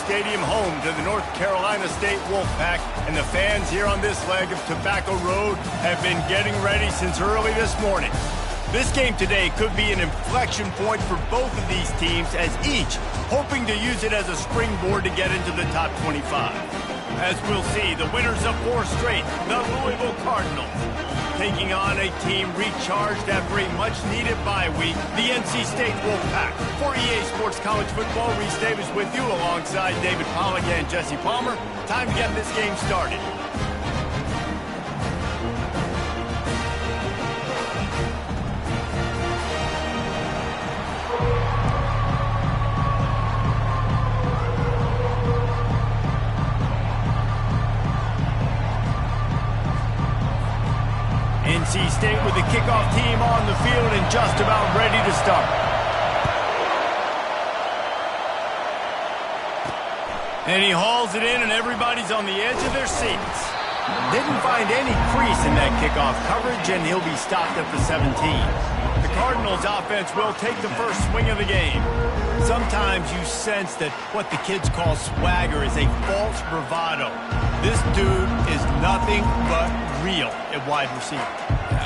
Stadium, home to the North Carolina State Wolfpack, and the fans here on this leg of Tobacco Road have been getting ready since early this morning. This game today could be an inflection point for both of these teams, as each hoping to use it as a springboard to get into the top 25. As we'll see, the winners of 4 straight, the Louisville Cardinals, taking on a team recharged after a much-needed bye week, the NC State Wolfpack. For EA Sports College Football, Reese Davis with you alongside David Pollack and Jesse Palmer. Time to get this game started. NC State with the kickoff team on the field and just about ready to start. And he hauls it in, and everybody's on the edge of their seats. Didn't find any crease in that kickoff coverage, and he'll be stopped at the 17. The Cardinals offense will take the first swing of the game. Sometimes you sense that what the kids call swagger is a false bravado. This dude is nothing but real at wide receiver.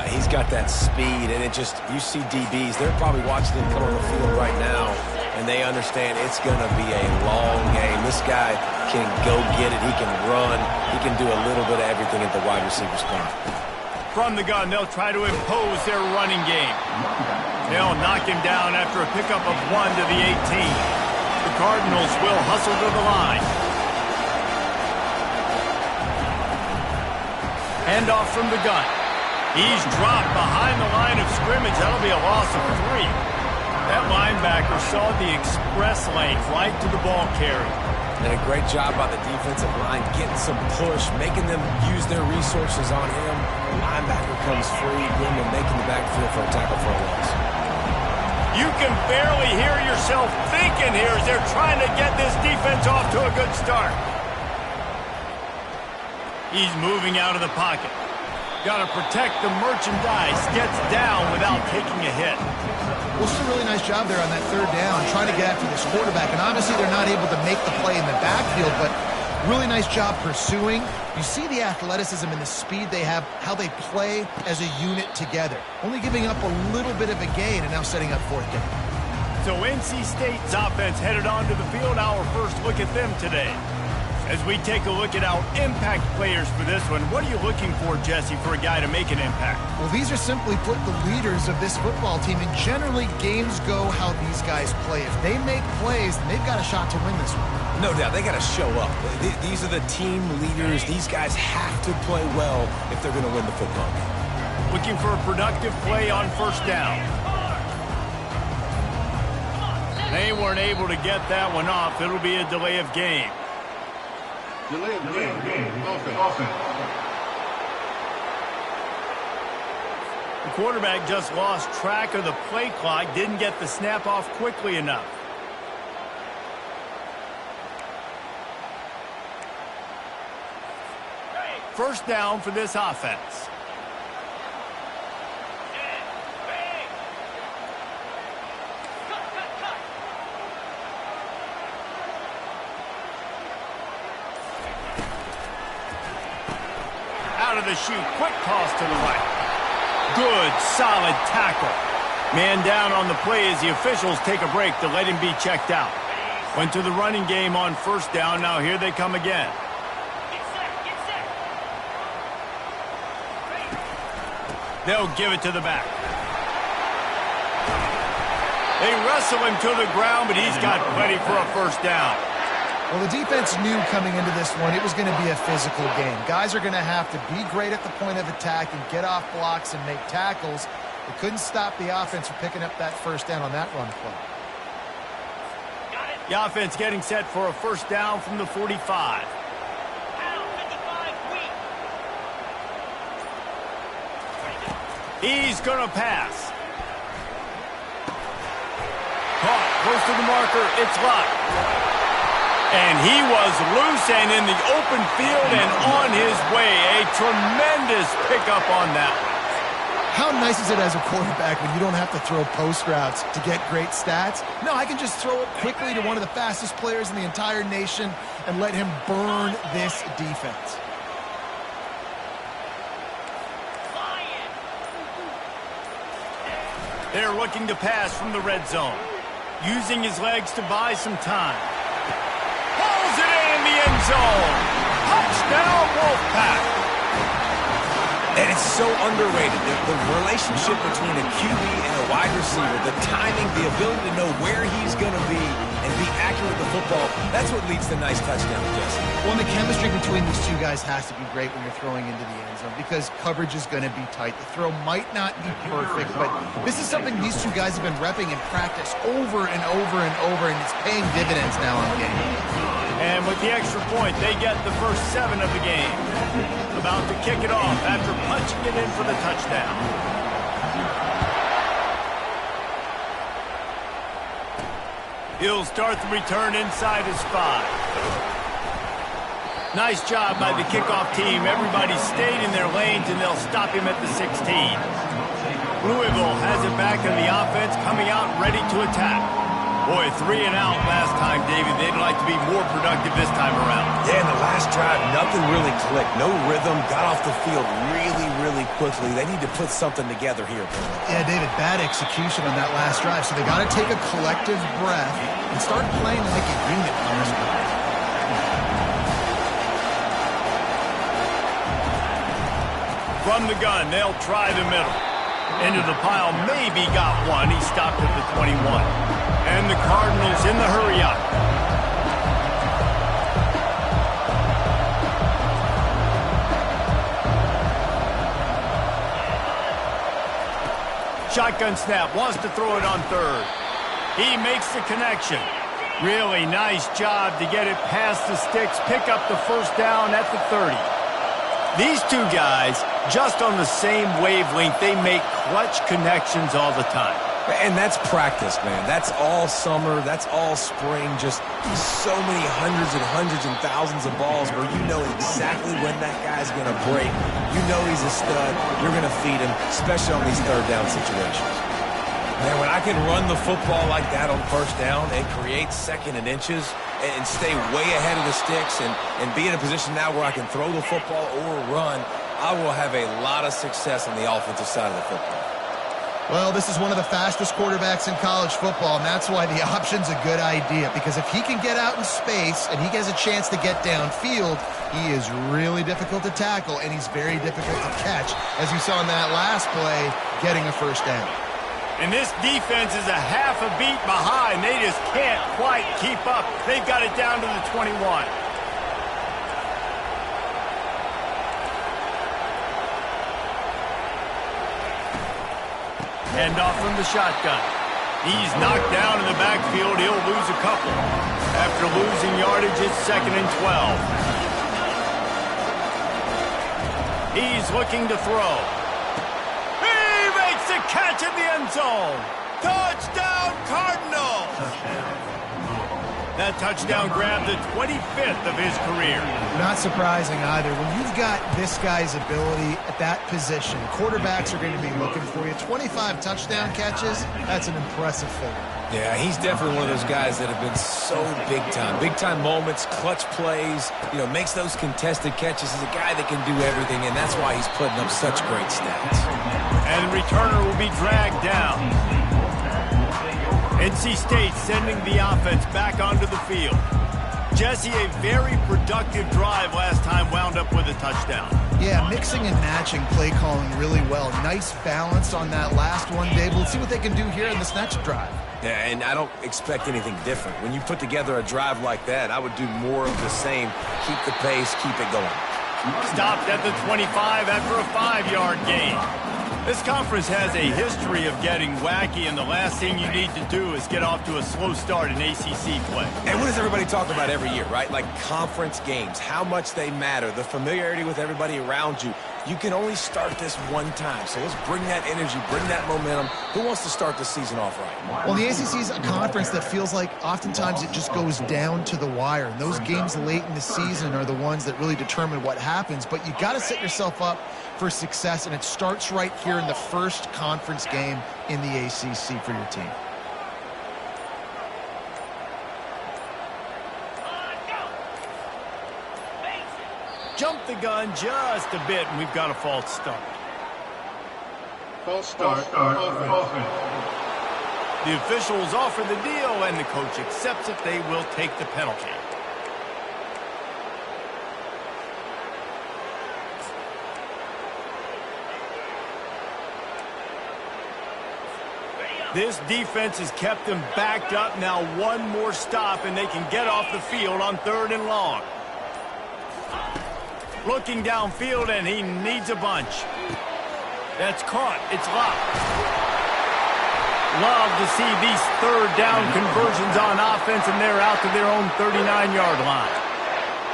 He's got that speed, and you see DBs, they're probably watching him come on the field right now, and they understand it's going to be a long game. This guy can go get it, he can run, he can do a little bit of everything at the wide receiver spot. From the gun, they'll try to impose their running game. They'll knock him down after a pickup of 1 to the 18. The Cardinals will hustle to the line. Handoff from the gun. He's dropped behind the line of scrimmage. That'll be a loss of 3. That linebacker saw the express lane right to the ball carrier. And a great job by the defensive line getting some push, making them use their resources on him. The linebacker comes free, getting him making the backfield for a tackle for a loss. You can barely hear yourself thinking here as they're trying to get this defense off to a good start. He's moving out of the pocket. Got to protect the merchandise. Gets down without taking a hit. Well, it's a really nice job there on that 3rd down, trying to get after this quarterback. And obviously they're not able to make the play in the backfield, but really nice job pursuing. You see the athleticism and the speed they have, how they play as a unit together. Only giving up a little bit of a gain and now setting up 4th down. So NC State's offense headed onto the field. Our first look at them today. As we take a look at our impact players for this one, what are you looking for, Jesse, for a guy to make an impact? Well, these are simply put the leaders of this football team, and generally games go how these guys play. If they make plays, then they've got a shot to win this one. No doubt, they got to show up. These are the team leaders. These guys have to play well if they're going to win the football game. Looking for a productive play on 1st down. They weren't able to get that one off. It'll be a delay of game. Delay of game. Offense. The quarterback just lost track of the play clock, didn't get the snap off quickly enough. First down for this offense. Out of the chute, quick toss to the right. Good, solid tackle. Man down on the play as the officials take a break to let him be checked out. Went to the running game on 1st down. Now here they come again. They'll give it to the back. They wrestle him to the ground, but he's got plenty for a 1st down. Well, the defense knew coming into this one it was going to be a physical game. Guys are going to have to be great at the point of attack and get off blocks and make tackles. They couldn't stop the offense from picking up that 1st down on that run play. The offense getting set for a 1st down from the 45. He's going to pass. Caught close to the marker. It's locked. And he was loose and in the open field and on his way. A tremendous pickup on that one. How nice is it as a quarterback when you don't have to throw post routes to get great stats? No, I can just throw it quickly to one of the fastest players in the entire nation and let him burn this defense. They're looking to pass from the red zone, using his legs to buy some time. Pulls it in the end zone. Touchdown, Wolfpack. And it's so underrated, the relationship between a QB and a wide receiver, the timing, the ability to know where he's going to be and be accurate with the football, that's what leads to nice touchdowns, Jesse. Well, and the chemistry between these two guys has to be great when you're throwing into the end zone because coverage is going to be tight. The throw might not be perfect, but this is something these two guys have been repping in practice over and over and over, and it's paying dividends now in the game. And with the extra point, they get the first 7 of the game. About to kick it off after punching it in for the touchdown. He'll start the return inside his 5. Nice job by the kickoff team. Everybody stayed in their lanes, and they'll stop him at the 16. Louisville has it back in the offense, coming out ready to attack. Boy, 3 and out last time, David. They'd like to be more productive this time around. Yeah, in the last drive, nothing really clicked. No rhythm, got off the field really quickly. They need to put something together here. Yeah, David, bad execution on that last drive. So they got to take a collective breath and start playing like a unit on this one. From the gun, they'll try the middle. Into the pile, maybe got one. He stopped at the 21. And the Cardinals in the hurry-up. Shotgun snap, wants to throw it on 3rd. He makes the connection. Really nice job to get it past the sticks, pick up the first down at the 30. These two guys, just on the same wavelength, they make clutch connections all the time. And that's practice, man. That's all summer. That's all spring. Just so many hundreds and thousands of balls where you know exactly when that guy's going to break. You know he's a stud. You're going to feed him, especially on these 3rd down situations. Man, when I can run the football like that on 1st down and create 2nd and inches and stay way ahead of the sticks and be in a position now where I can throw the football or run, I will have a lot of success on the offensive side of the football. Well, this is one of the fastest quarterbacks in college football, and that's why the option's a good idea, because if he can get out in space and he has a chance to get downfield, he is really difficult to tackle, and he's very difficult to catch, as you saw in that last play, getting a first down. And this defense is a half a beat behind. They just can't quite keep up. They've got it down to the 21. Hand off from the shotgun. He's knocked down in the backfield. He'll lose a couple. After losing yardage, it's 2nd and 12. He's looking to throw. He makes a catch in the end zone. Touchdown, Cardinals! That touchdown grabbed the 25th of his career. Not surprising either. When you've got this guy's ability at that position, quarterbacks are going to be looking for you. 25 touchdown catches, that's an impressive figure. Yeah, he's definitely one of those guys that have been so big time. Big time moments, clutch plays, makes those contested catches. He's a guy that can do everything, and that's why he's putting up such great stats. And the returner will be dragged down. NC State sending the offense back onto the field. Jesse, a very productive drive last time, wound up with a touchdown. Yeah, mixing and matching play calling really well. Nice balance on that last one, Dave. Let's see what they can do here in this next drive. Yeah, and I don't expect anything different. When you put together a drive like that, I would do more of the same. Keep the pace, keep it going. Stopped at the 25 after a 5-yard gain. This conference has a history of getting wacky, and the last thing you need to do is get off to a slow start in ACC play. And what does everybody talk about every year, right? Like conference games, how much they matter, the familiarity with everybody around you. You can only start this one time, so let's bring that energy, bring that momentum. Who wants to start the season off right? Well, the ACC is a conference that feels like oftentimes it just goes down to the wire. And those games late in the season are the ones that really determine what happens. But you got to set yourself up for success, and it starts right here in the first conference game in the ACC for your team. Jump the gun just a bit, and we've got a false start. False start. Offense. The officials offer the deal, and the coach accepts it. They will take the penalty. This defense has kept them backed up. Now one more stop, and they can get off the field on 3rd and long. Looking downfield, and he needs a bunch. That's caught. It's locked. Love to see these 3rd down conversions on offense, and they're out to their own 39-yard line.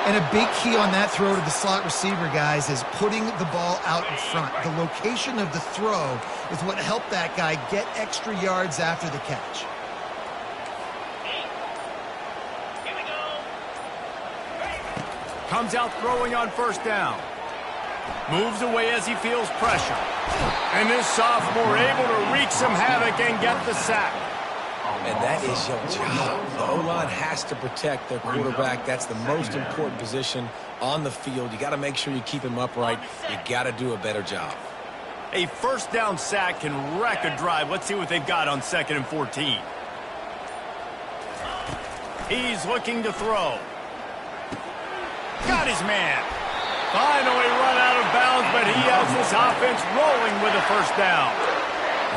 And a big key on that throw to the slot receiver, guys, is putting the ball out in front. The location of the throw is what helped that guy get extra yards after the catch. Comes out throwing on 1st down. Moves away as he feels pressure. And this sophomore able to wreak some havoc and get the sack. And that is your job. The O-line has to protect their quarterback. That's the most important position on the field. You got to make sure you keep him upright. You got to do a better job. A 1st down sack can wreck a drive. Let's see what they've got on 2nd and 14. He's looking to throw. Got his man. Finally run out of bounds, but he has this offense rolling with a 1st down.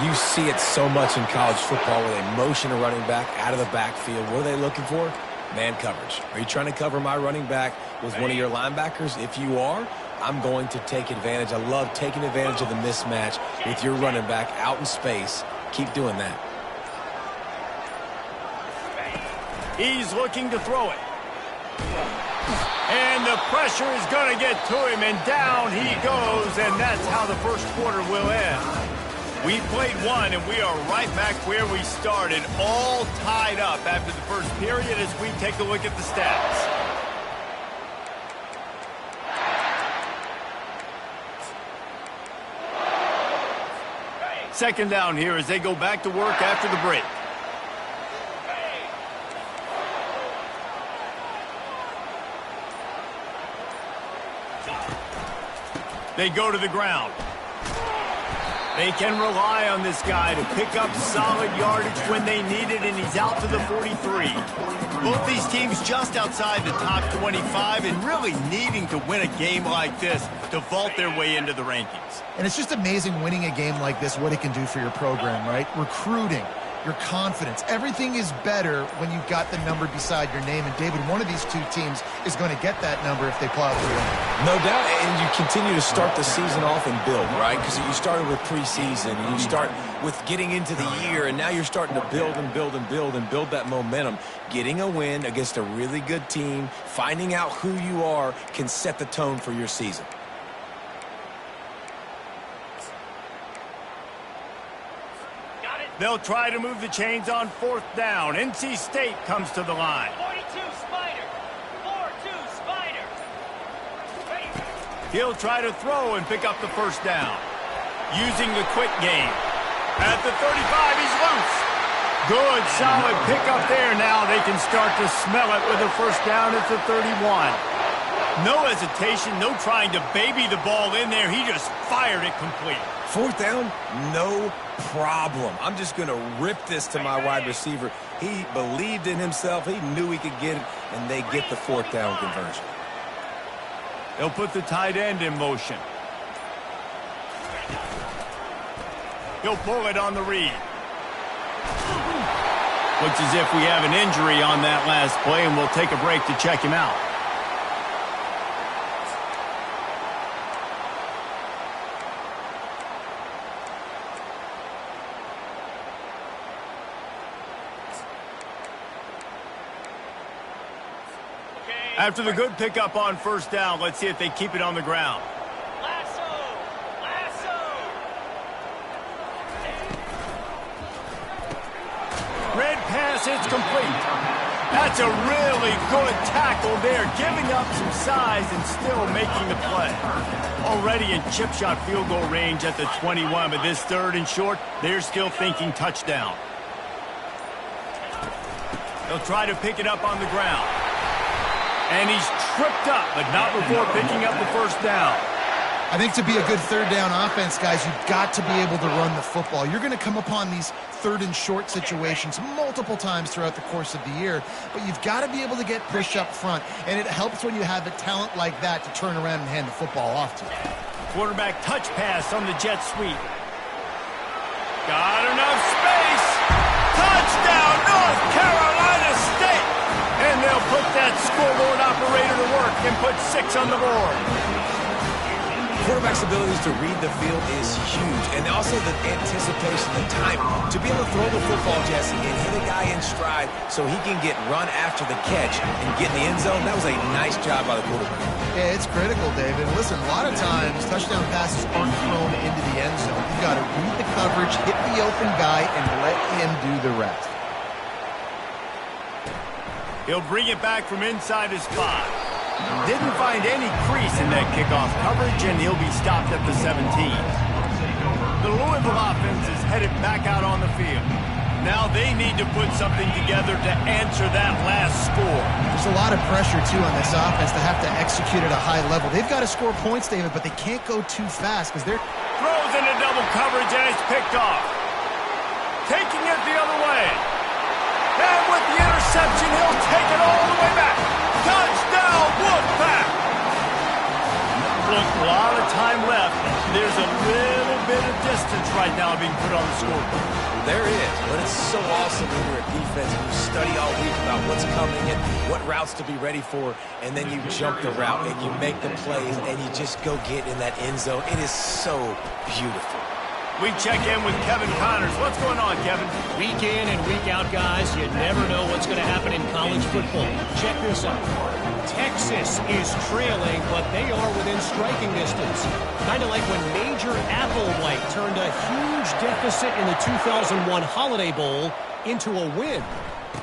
You see it so much in college football where they motion a running back out of the backfield. What are they looking for? Man coverage. Are you trying to cover my running back with one of your linebackers? If you are, I'm going to take advantage. I love taking advantage of the mismatch with your running back out in space. Keep doing that. He's looking to throw it. And the pressure is going to get to him, and down he goes, and that's how the 1st quarter will end. We played one, and we are right back where we started, all tied up after the 1st period as we take a look at the stats. Second down here as they go back to work after the break. They go to the ground. They can rely on this guy to pick up solid yardage when they need it, and he's out to the 43. Both these teams just outside the top 25 and really needing to win a game like this to vault their way into the rankings. And it's just amazing winning a game like this, what it can do for your program, right? Recruiting, your confidence. Everything is better when you've got the number beside your name. And, David, one of these two teams is going to get that number if they plow through. No doubt, and you continue to start the season off and build, right? Because you started with preseason, and you start with getting into the year, and now you're starting to build and build and build and build that momentum. Getting a win against a really good team, finding out who you are, can set the tone for your season. They'll try to move the chains on 4th down. NC State comes to the line. 42 Spider. 4-2 Spider. He'll try to throw and pick up the 1st down. Using the quick game. At the 35, he's loose. Good, solid pickup there. Now they can start to smell it with a 1st down at the 31. No hesitation, no trying to baby the ball in there. He just fired it complete. 4th down, no problem. I'm just going to rip this to my wide receiver. He believed in himself. He knew he could get it, and they get the 4th down conversion. They'll put the tight end in motion. He'll pull it on the read. Looks as if we have an injury on that last play, and we'll take a break to check him out. After the good pickup on 1st down, let's see if they keep it on the ground. Lasso. pass, it's complete. That's a really good tackle there, giving up some size and still making the play. Already in chip shot field goal range at the 21, but this 3rd and short, they're still thinking touchdown. They'll try to pick it up on the ground. And he's tripped up, but not before picking up the first down. I think to be a good 3rd down offense, guys, you've got to be able to run the football. You're going to come upon these 3rd and short situations multiple times throughout the course of the year, but you've got to be able to get push up front, and it helps when you have a talent like that to turn around and hand the football off to. Quarterback touch pass on the jet sweep. Got enough space. Touchdown, North Carolina State! And they'll put that scoreboard operator to work and put 6 on the board. Quarterback's abilities to read the field is huge, and also the anticipation, the time to be able to throw the football, Jesse, and hit a guy in stride so he can get run after the catch and get in the end zone. That was a nice job by the quarterback. Yeah, it's critical, David. Listen, a lot of times touchdown passes aren't thrown into the end zone. You've got to read the coverage, hit the open guy, and let him do the rest. He'll bring it back from inside his 5. Didn't find any crease in that kickoff coverage, and he'll be stopped at the 17. The Louisville offense is headed back out on the field. Now they need to put something together to answer that last score. There's a lot of pressure, too, on this offense to have to execute at a high level. They've got to score points, David, but they can't go too fast because they're... Throws into double coverage, and it's picked off. Taking it the other way. And with the interception, he'll take it all the way back. Touchdown, Wolfpack! Look, a lot of time left. There's a little bit of distance right now being put on the scoreboard. There is, but it's so awesome when you're a defense and you study all week about what's coming and what routes to be ready for, and then you jump the route and you make the plays and you just go get in that end zone. It is so beautiful. We check in with Kevin Connors. What's going on, Kevin? Week in and week out, guys, you never know what's going to happen in college football. Check this out. Texas is trailing, but they are within striking distance. Kind of like when Major Applewhite turned a huge deficit in the 2001 Holiday Bowl into a win.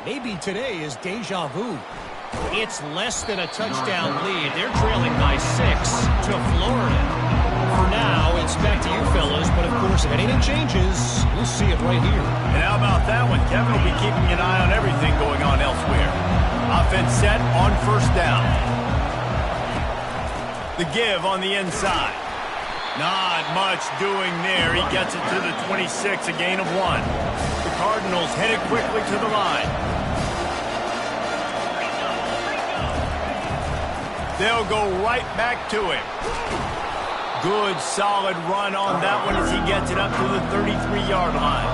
Maybe today is deja vu. It's less than a touchdown lead. They're trailing by 6 to Florida. For now, it's back to you fellas, but of course, if anything changes, we'll see it right here. And how about that one? Kevin will be keeping an eye on everything going on elsewhere. Offense set on first down. The give on the inside. Not much doing there. He gets it to the 26, a gain of 1. The Cardinals headed quickly to the line. They'll go right back to him. Good, solid run on that one as he gets it up to the 33-yard line.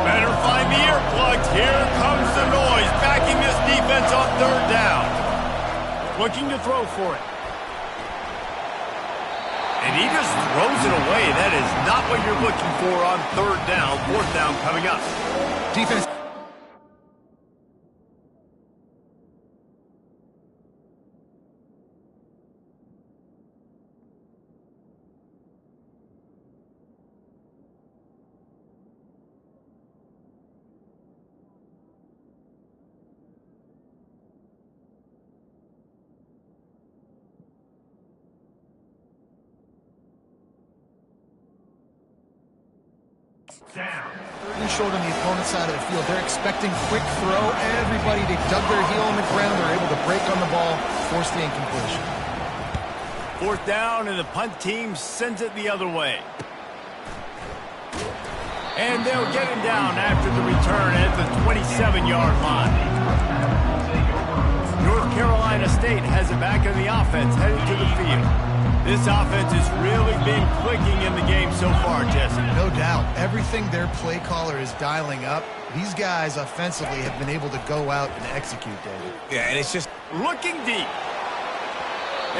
Better find the earplugs. Here comes the noise, backing this defense on 3rd down. Looking to throw for it. And he just throws it away. That is not what you're looking for on 3rd down. 4th down coming up. Defense. Down. 3rd and short on the opponent's side of the field. They're expecting quick throw. Everybody, they dug their heel on the ground. They're able to break on the ball, force the incompletion. 4th down, and the punt team sends it the other way. And they'll get him down after the return at the 27-yard line. North Carolina State has it back in the offense, headed to the field. This offense has really been clicking in the game so far, Jesse. No doubt. Everything their play caller is dialing up, these guys offensively have been able to go out and execute, David. Yeah, and it's just looking deep.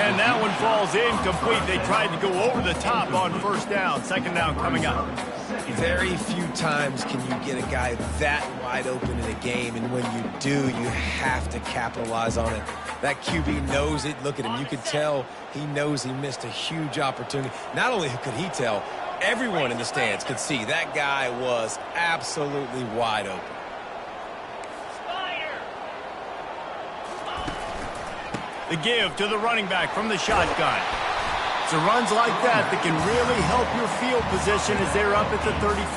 And that one falls incomplete. They tried to go over the top on 1st down. 2nd down coming up. very few times can you get a guy that wide open in a game, and when you do, you have to capitalize on it. That QB knows it. Look at him. You could tell he knows he missed a huge opportunity. Not only could he tell, everyone in the stands could see that guy was absolutely wide open. The give to the running back from the shotgun. It's the runs like that can really help your field position as they're up at the 35.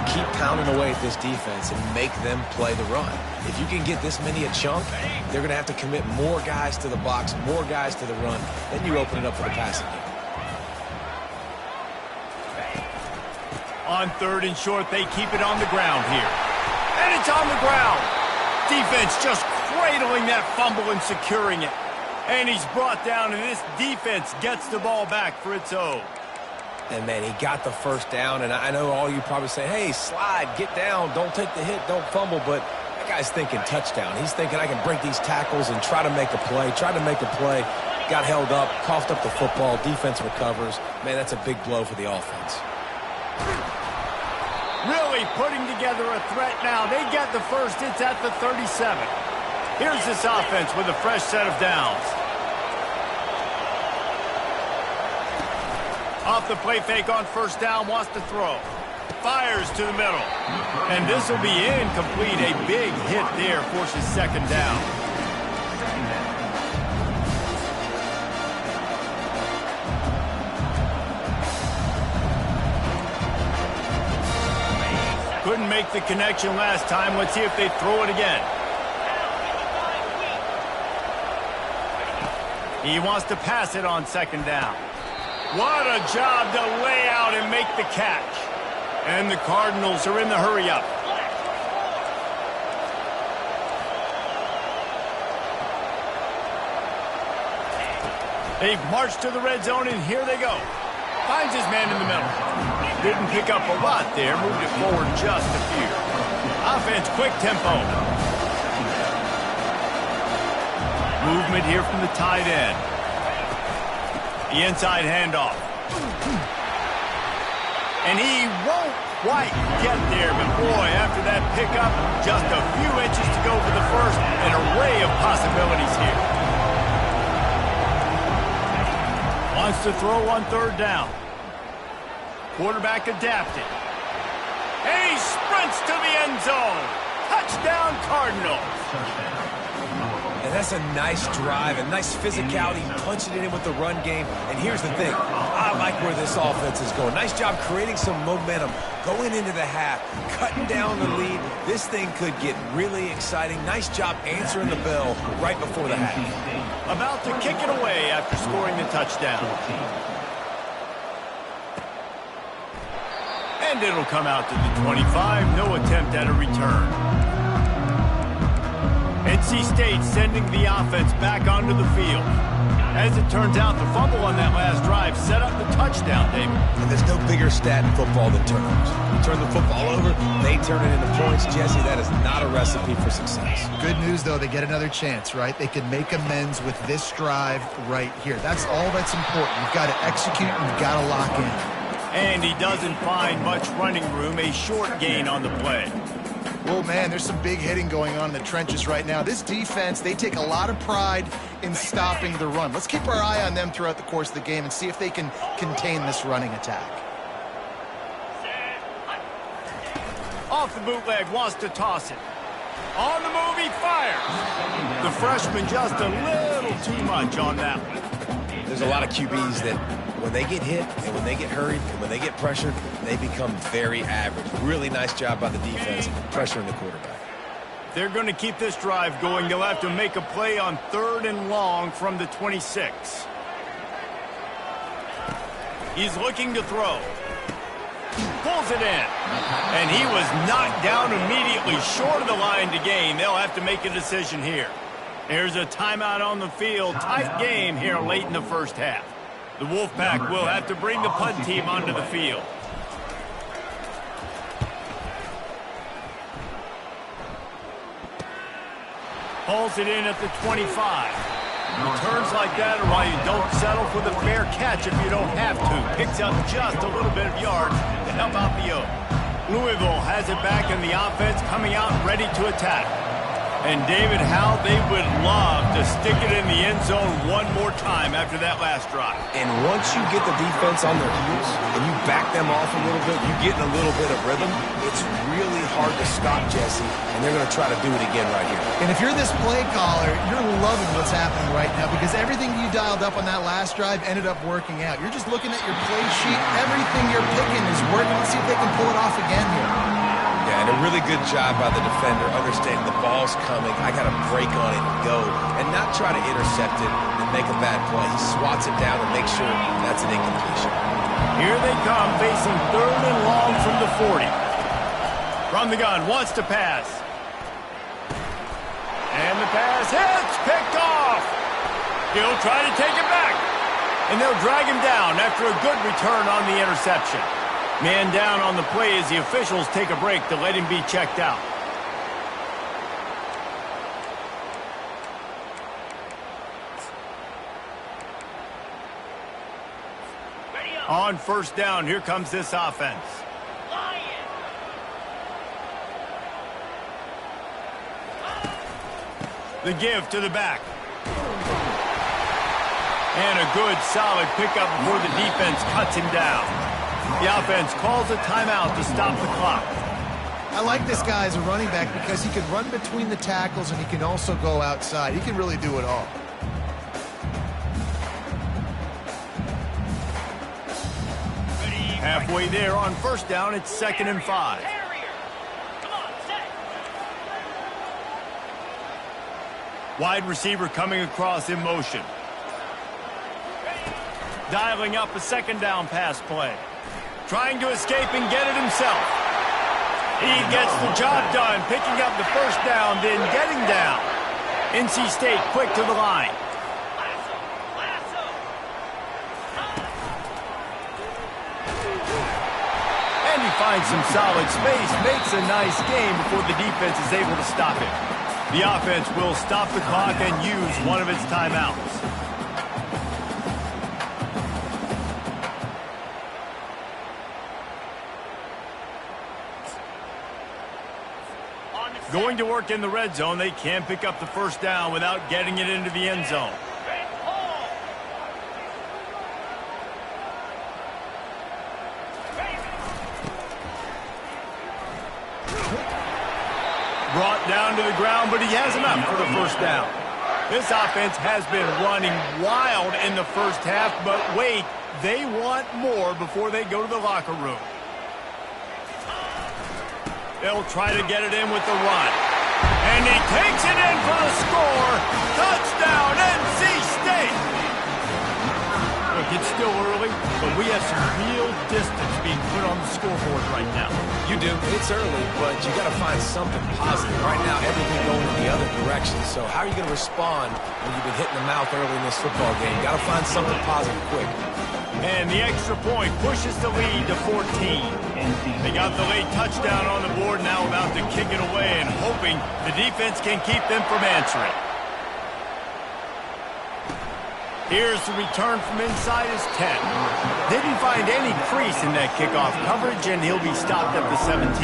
Keep pounding away at this defense and make them play the run. If you can get this many a chunk, they're going to have to commit more guys to the box, more guys to the run. Then you open it up for the passing game. On 3rd and short, they keep it on the ground here. And it's on the ground. Defense just cradling that fumble and securing it. And he's brought down, and this defense gets the ball back for its own. And, man, he got the first down, and I know all you probably say, hey, slide, get down, don't take the hit, don't fumble, but that guy's thinking touchdown. He's thinking I can break these tackles and try to make a play, got held up, coughed up the football, defense recovers. Man, that's a big blow for the offense. Really putting together a threat now. They get the first. It's at the 37. Here's this offense with a fresh set of downs. Off the play fake on 1st down, wants to throw. Fires to the middle. And this will be incomplete. A big hit there forces 2nd down. Couldn't make the connection last time. Let's see if they throw it again. He wants to pass it on 2nd down. What a job to lay out and make the catch. And the Cardinals are in the hurry-up. They've marched to the red zone, and here they go. Finds his man in the middle. Didn't pick up a lot there. Moved it forward just a few. Offense, quick tempo. Movement here from the tight end. The inside handoff. And he won't quite get there, but boy, after that pickup, just a few inches to go for the first. An array of possibilities here. Wants to throw on 3rd down. Quarterback adapted. And he sprints to the end zone. Touchdown, Cardinals. And that's a nice drive, a nice physicality, punching it in with the run game. And here's the thing. I like where this offense is going. Nice job creating some momentum, going into the half, cutting down the lead. This thing could get really exciting. Nice job answering the bell right before the half. About to kick it away after scoring the touchdown. And it'll come out to the 25. No attempt at a return. NC State sending the offense back onto the field. As it turns out, the fumble on that last drive set up the touchdown, David. And there's no bigger stat in football than turnovers. You turn the football over, they turn it into points. Jesse, that is not a recipe for success. Good news, though, they get another chance, right? They can make amends with this drive right here. That's all that's important. You've got to execute and you've got to lock in. And he doesn't find much running room, a short gain on the play. Oh, man, there's some big hitting going on in the trenches right now. This defense, they take a lot of pride in stopping the run. Let's keep our eye on them throughout the course of the game and see if they can contain this running attack. Off the bootleg, wants to toss it. On the move, he fires. The freshman just a little too much on that one. There's a lot of QBs that when they get hit and when they get hurried and when they get pressured, they become very average. Really nice job by the defense pressuring the quarterback. They're going to keep this drive going. They'll have to make a play on 3rd and long from the 26. He's looking to throw. Pulls it in. And he was knocked down immediately short of the line to gain. They'll have to make a decision here. There's a timeout on the field. Tight game here late in the first half. The Wolfpack will have to bring the punt team onto the field. Pulls it in at the 25. Returns like that are why you don't settle for the fair catch if you don't have to. Picks up just a little bit of yards to help out the Oak. Louisville has it back in the offense, coming out ready to attack. And, David, how they would love to stick it in the end zone one more time after that last drive. And once you get the defense on their heels and you back them off a little bit, you get in a little bit of rhythm, it's really hard to stop, Jesse, and they're going to try to do it again right here. And if you're this play caller, you're loving what's happening right now because everything you dialed up on that last drive ended up working out. You're just looking at your play sheet. Everything you're picking is working. Let's see if they can pull it off again here. Yeah, and a really good job by the defender understanding the ball's coming. I got to break on it and go and not try to intercept it and make a bad play. He swats it down and makes sure that's an incompletion. Here they come, facing 3rd and long from the 40. From the gun, wants to pass. And the pass hits, picked off. He'll try to take it back. And they'll drag him down after a good return on the interception. Man down on the play as the officials take a break to let him be checked out. On 1st down, here comes this offense. The give to the back. And a good, solid pickup before the defense cuts him down. The offense calls a timeout to stop the clock. I like this guy as a running back because he can run between the tackles and he can also go outside. He can really do it all. Halfway there on 1st down, it's 2nd and 5. Wide receiver coming across in motion. Dialing up a 2nd down pass play. Trying to escape and get it himself. He gets the job done, picking up the 1st down, then getting down. NC State quick to the line. And he finds some solid space, makes a nice game before the defense is able to stop it. The offense will stop the clock and use one of its timeouts. Going to work in the red zone, they can't pick up the 1st down without getting it into the end zone. Brought down to the ground, but he has enough for the 1st down. This offense has been running wild in the 1st half, but wait, they want more before they go to the locker room. They'll try to get it in with the run. And he takes it in for the score. Touchdown, NC State! Look, it's still early, but we have some real distance being put on the scoreboard right now. You do. It's early, but you got to find something positive. Right now, everything going in the other direction. So how are you going to respond when you've been hitting the mouth early in this football game? Got to find something positive quick. And the extra point pushes the lead to 14. They got the late touchdown on the board, now about to kick it away and hoping the defense can keep them from answering. Here's the return from inside his 10. Didn't find any crease in that kickoff coverage, and he'll be stopped at the 17.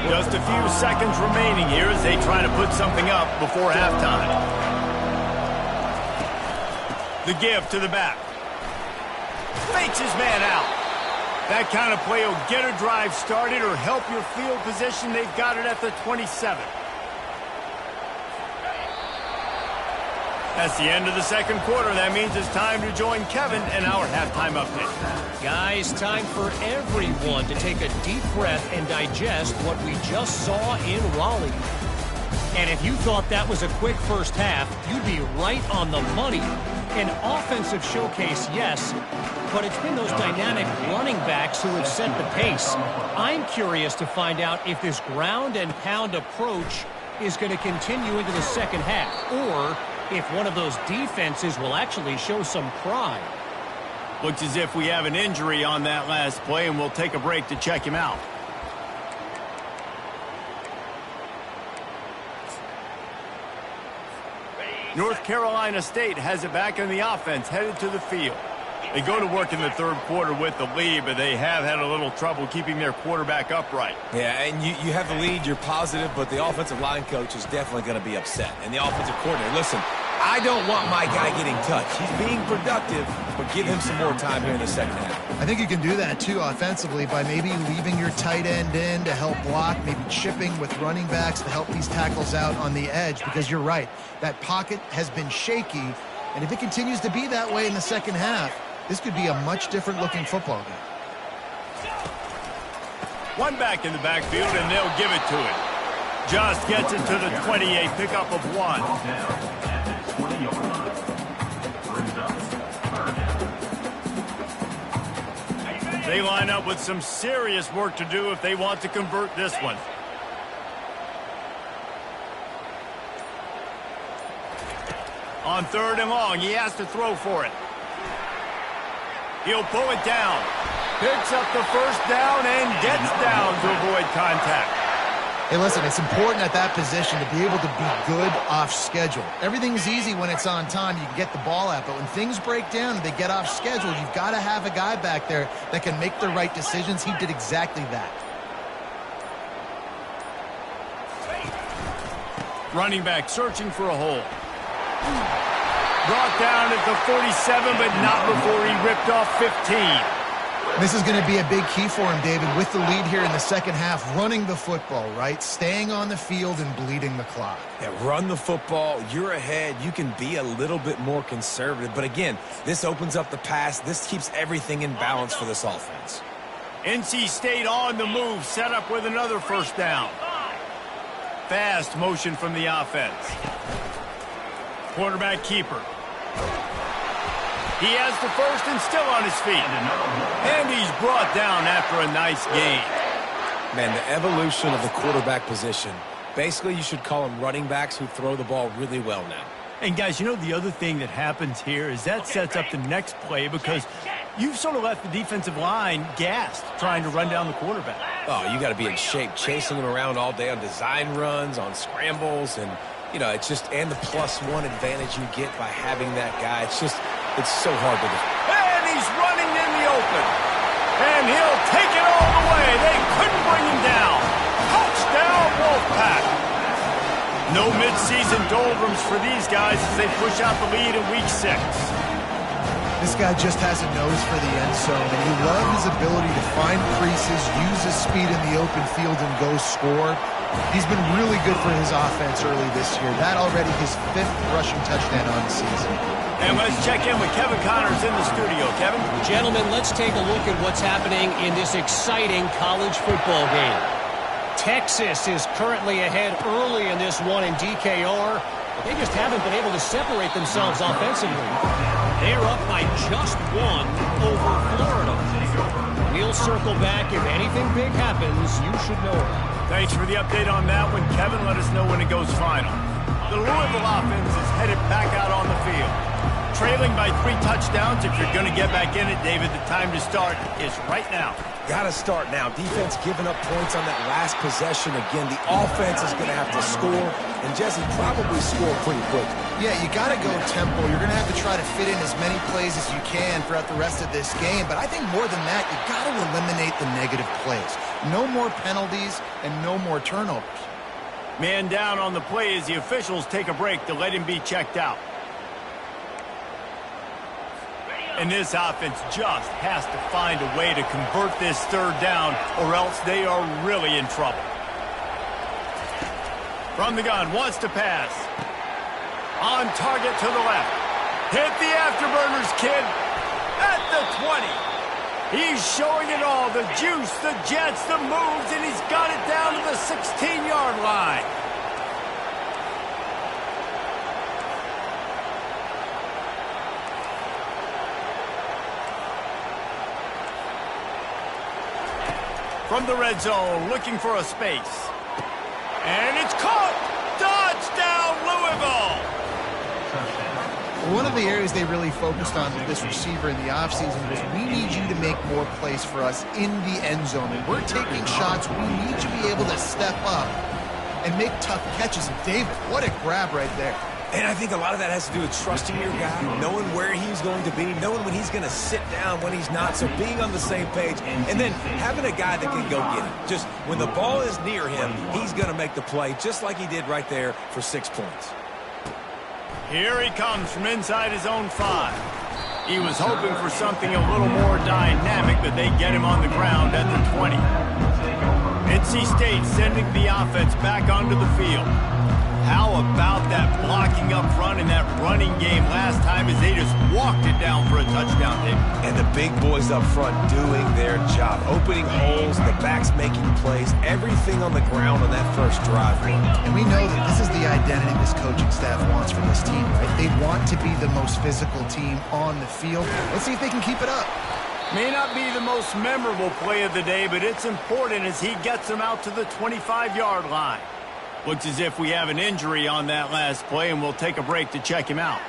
Just a few seconds remaining here as they try to put something up before halftime. The give to the back. Fakes his man out. That kind of play will get a drive started or help your field position. They've got it at the 27. That's the end of the 2nd quarter. That means it's time to join Kevin and our halftime update. Guys, time for everyone to take a deep breath and digest what we just saw in Raleigh. And if you thought that was a quick 1st half, you'd be right on the money. An offensive showcase, yes, but it's been those dynamic running backs who have set the pace. I'm curious to find out if this ground and pound approach is going to continue into the 2nd half, or if one of those defenses will actually show some pride. Looks as if we have an injury on that last play, and we'll take a break to check him out. North Carolina State has it back in the offense, headed to the field. They go to work in the third quarter with the lead, but they have had a little trouble keeping their quarterback upright. Yeah, and you have the lead, you're positive, but the offensive line coach is definitely going to be upset. And the offensive coordinator, listen, I don't want my guy getting touched. He's being productive, but give him some more time here in the second half. I think you can do that, too, offensively, by maybe leaving your tight end in to help block, maybe chipping with running backs to help these tackles out on the edge, because you're right. That pocket has been shaky, and if it continues to be that way in the second half, this could be a much different-looking football game. One back in the backfield, and they'll give it to him. Just gets it to the 28, pickup of 1. They line up with some serious work to do if they want to convert this one. On 3rd and long, he has to throw for it. He'll pull it down. Picks up the first down and gets down to avoid contact. Hey, listen, it's important at that position to be able to be good off schedule. Everything's easy when it's on time. You can get the ball out. But when things break down and they get off schedule, you've got to have a guy back there that can make the right decisions. He did exactly that. Running back searching for a hole. Brought down at the 47, but not before he ripped off 15. This is going to be a big key for him, David, with the lead here in the second half, running the football, right? Staying on the field and bleeding the clock. Yeah, run the football. You're ahead. You can be a little bit more conservative. But again, this opens up the pass. This keeps everything in balance for this offense. NC State on the move, set up with another first down. Fast motion from the offense. Quarterback keeper. He has the first and still on his feet. And he's brought down after a nice gain. Man, the evolution of the quarterback position. Basically, you should call them running backs who throw the ball really well now. And guys, you know the other thing that happens here is that sets up the next play because you've sort of left the defensive line gassed trying to run down the quarterback. Oh, you got to be in shape, chasing him around all day on design runs, on scrambles, and, you know, it's just, and the +1 advantage you get by having that guy. It's so hard to do. And he's running in the open. And he'll take it all the way. They couldn't bring him down. Touchdown, Wolfpack. No midseason doldrums for these guys as they push out the lead in week 6. This guy just has a nose for the end zone, and you love his ability to find creases, use his speed in the open field, and go score. He's been really good for his offense early this year. That already his 5th rushing touchdown on the season. And let's check in with Kevin Connors in the studio. Kevin? Gentlemen, let's take a look at what's happening in this exciting college football game. Texas is currently ahead early in this one in DKR, but they just haven't been able to separate themselves offensively. They're up by just 1 over Florida. We'll circle back. If anything big happens, you should know it. Thanks for the update on that one, Kevin. Let us know when it goes final. The Louisville offense is headed back out on the field. Trailing by 3 touchdowns. If you're going to get back in it, David, the time to start is right now. Got to start now. Defense giving up points on that last possession. Again, the offense is going to have to score, and Jesse probably score pretty quick. Yeah, you got to go tempo. You're going to have to try to fit in as many plays as you can throughout the rest of this game. But I think more than that, you got to eliminate the negative plays. No more penalties and no more turnovers. Man down on the play as the officials take a break to let him be checked out. And this offense just has to find a way to convert this 3rd down, or else they are really in trouble. From the gun, wants to pass. On target to the left. Hit the afterburners, kid. At the 20. He's showing it all. The juice, the jets, the moves, and he's got it down to the 16-yard line. From the red zone, looking for a space. And it's caught! Touchdown, Louisville! One of the areas they really focused on with this receiver in the offseason was, we need you to make more plays for us in the end zone. And we're taking shots. We need you to be able to step up and make tough catches. And David, what a grab right there. And I think a lot of that has to do with trusting your guy, knowing where he's going to be, knowing when he's going to sit down, when he's not, so being on the same page, and then having a guy that can go get it. Just when the ball is near him, he's going to make the play, just like he did right there for 6 points. Here he comes from inside his own 5. He was hoping for something a little more dynamic, but they get him on the ground at the 20. NC State sending the offense back onto the field. How about that blocking up front and that running game last time as they just walked it down for a touchdown there? And the big boys up front doing their job, opening holes, the backs making plays, everything on the ground on that first drive. And we know that this is the identity this coaching staff wants for this team, right? They want to be the most physical team on the field. Let's see if they can keep it up. May not be the most memorable play of the day, but it's important as he gets them out to the 25-yard line. Looks as if we have an injury on that last play, and we'll take a break to check him out.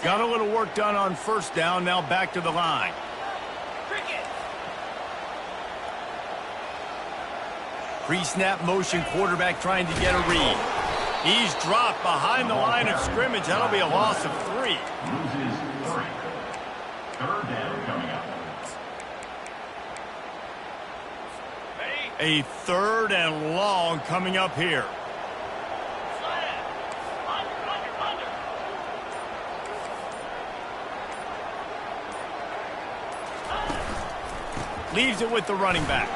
Got a little work done on first down, now back to the line. Pre-snap motion, quarterback trying to get a read. He's dropped behind the line of scrimmage. That'll be a loss of 3. Loses 3. Third down coming up. A 3rd and long coming up here. Leaves it with the running back.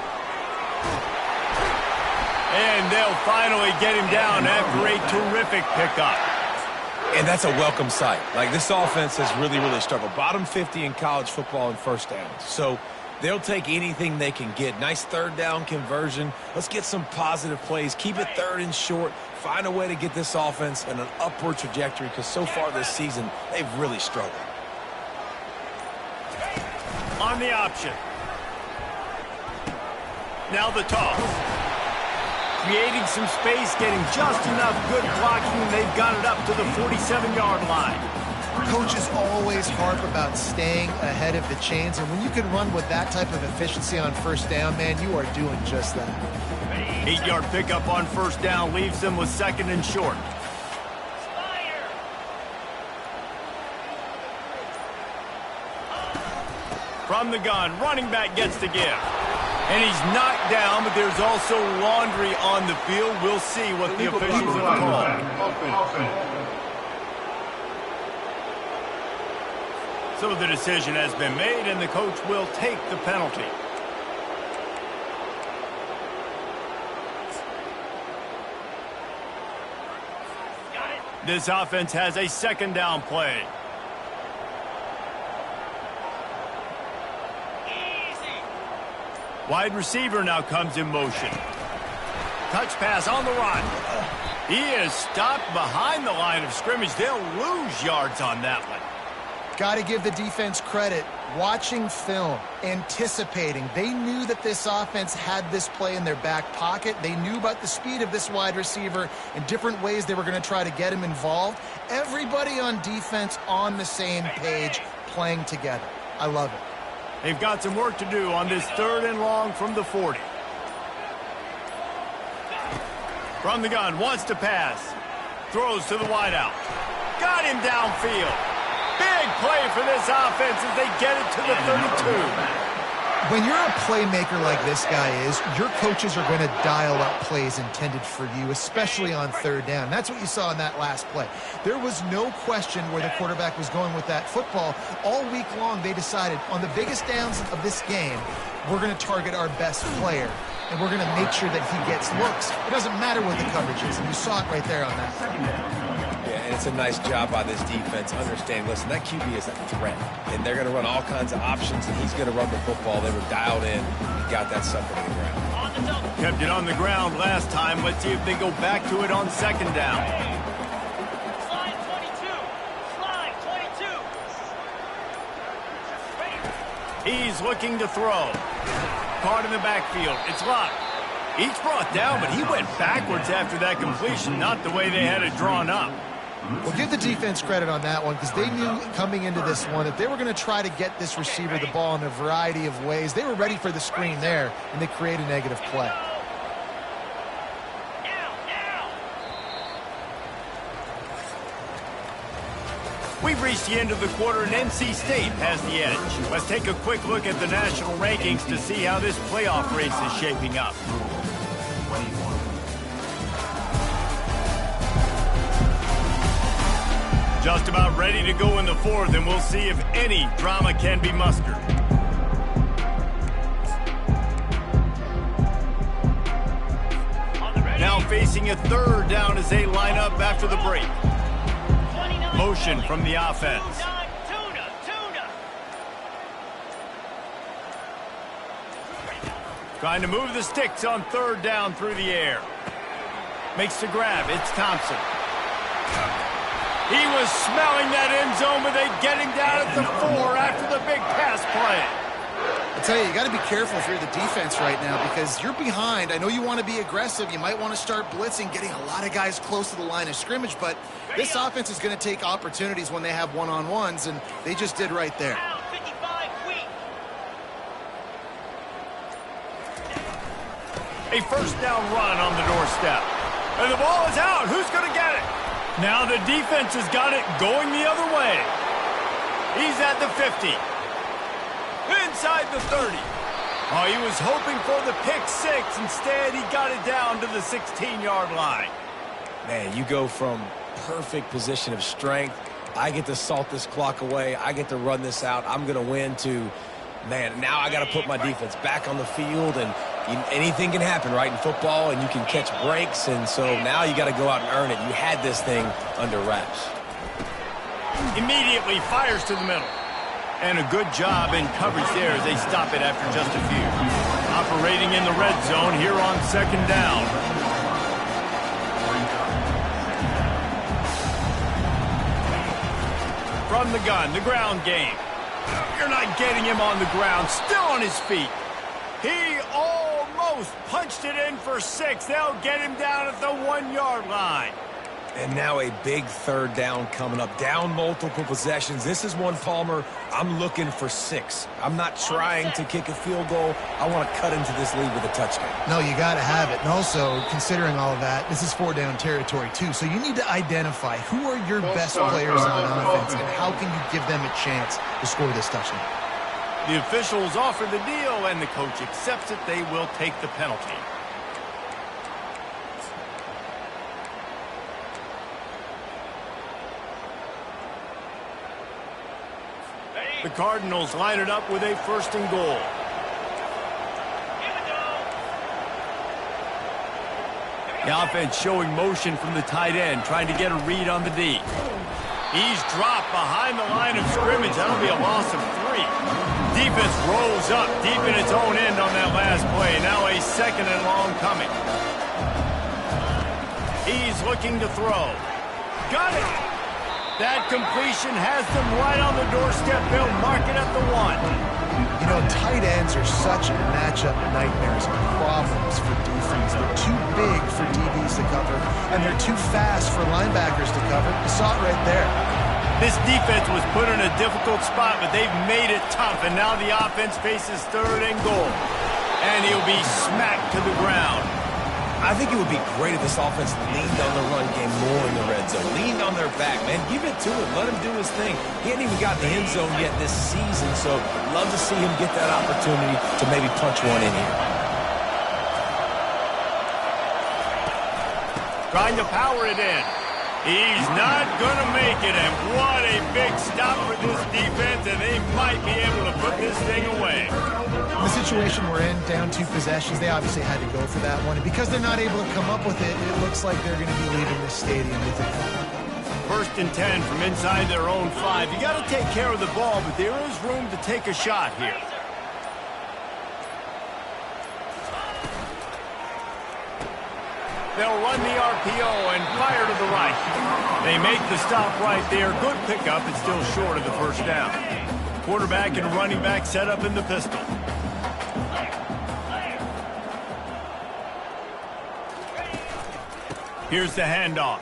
And they'll finally get him down after a terrific pickup. And that's a welcome sight. Like, this offense has really, really struggled. Bottom 50 in college football in first downs. So they'll take anything they can get. Nice third down conversion. Let's get some positive plays. Keep it 3rd and short. Find a way to get this offense in an upward trajectory, because so far this season, they've really struggled. On the option. Now the toss. Creating some space, getting just enough good blocking, and they've got it up to the 47-yard line. Coaches always harp about staying ahead of the chains, and when you can run with that type of efficiency on first down, man, you are doing just that. 8-yard pickup on first down leaves them with 2nd and short. From the gun, running back gets the give. And he's knocked down, but there's also laundry on the field. We'll see what the officials have called. So the decision has been made, and the coach will take the penalty. This offense has a 2nd down play. Wide receiver now comes in motion. Touch pass on the run. He is stopped behind the line of scrimmage. They'll lose yards on that one. Got to give the defense credit. Watching film, anticipating. They knew that this offense had this play in their back pocket. They knew about the speed of this wide receiver and different ways they were going to try to get him involved. Everybody on defense on the same page, playing together. I love it. They've got some work to do on this 3rd and long from the 40. From the gun, wants to pass. Throws to the wideout. Got him downfield. Big play for this offense as they get it to the 32. When you're a playmaker like this guy is, your coaches are going to dial up plays intended for you, especially on 3rd down. That's what you saw in that last play. There was no question where the quarterback was going with that football. All week long, they decided on the biggest downs of this game, we're going to target our best player, and we're going to make sure that he gets looks. It doesn't matter what the coverage is, and you saw it right there on that. Yeah, and it's a nice job by this defense. Understand, listen, that QB is a threat, and they're going to run all kinds of options, and he's going to run the football. They were dialed in and got that sucker to the ground. Kept it on the ground last time. Let's see if they go back to it on 2nd down. Slide 22. Slide 22. He's looking to throw. Caught in the backfield. It's locked. Each brought down, but he went backwards after that completion, not the way they had it drawn up. Well, give the defense credit on that one because they knew coming into this one that they were going to try to get this receiver the ball in a variety of ways. They were ready for the screen there, and they create a negative play. We've reached the end of the quarter, and NC State has the edge. Let's take a quick look at the national rankings to see how this playoff race is shaping up. Just about ready to go in the fourth, and we'll see if any drama can be mustered. Now facing a third down as they line up after the break. Motion from the offense. Trying to move the sticks on third down through the air. Makes the grab. It's Thompson. He was smelling that end zone, but they get him down at the 4 after the big pass play. I tell you, you got to be careful if you're the defense right now because you're behind. I know you want to be aggressive. You might want to start blitzing, getting a lot of guys close to the line of scrimmage, but this offense is going to take opportunities when they have one-on-ones, and they just did right there. A first down run on the doorstep. And the ball is out. Who's going to get it? Now the defense has got it going the other way. He's at the 50. Inside the 30. Oh, he was hoping for the pick six. Instead, he got it down to the 16-yard line. Man, you go from perfect position of strength. I get to salt this clock away. I get to run this out. I'm going to win to, man, now I got to put my defense back on the field, and anything can happen, right, in football, and you can catch breaks, and so now you got to go out and earn it. You had this thing under wraps. Immediately fires to the middle. And a good job in coverage there as they stop it after just a few. Operating in the red zone here on second down. From the gun, the ground game. You're not getting him on the ground, still on his feet. He almost punched it in for 6. They'll get him down at the 1-yard line. And now a big third down coming up. Down multiple possessions. This is one, Palmer, I'm looking for 6. I'm not trying to kick a field goal. I want to cut into this lead with a touchdown. No, you got to have it. And also, considering all of that, this is 4-down territory, too. So you need to identify who are your best players on offense and how can you give them a chance to score this touchdown. The officials offer the deal, and the coach accepts it. They will take the penalty. The Cardinals line it up with a 1st and goal. The offense showing motion from the tight end, trying to get a read on the D. He's dropped behind the line of scrimmage. That'll be a loss of 3. Defense rolls up deep in its own end on that last play. Now a 2nd and long coming. He's looking to throw. Got it! That completion has them right on the doorstep. They'll mark it at the 1. You know, tight ends are such matchup nightmares and problems for defense. They're too big for DBs to cover, and they're too fast for linebackers to cover. You saw it right there. This defense was put in a difficult spot, but they've made it tough, and now the offense faces 3rd and goal. And he'll be smacked to the ground. I think it would be great if this offense leaned on the run game more in the red zone. Leaned on their back, man. Give it to him. Let him do his thing. He hadn't even gotten the end zone yet this season, so love to see him get that opportunity to maybe punch one in here. Trying to power it in. He's not going to make it, and what a big stop for this defense, and they might be able to put this thing away. In the situation we're in, down 2 possessions, they obviously had to go for that one. And because they're not able to come up with it, it looks like they're going to be leaving this stadium with it. 1st and 10 from inside their own 5. You got to take care of the ball, but there is room to take a shot here. They'll run the RPO and fire to the right. They make the stop right there. Good pickup. It's still short of the 1st down. Quarterback and running back set up in the pistol. Here's the handoff.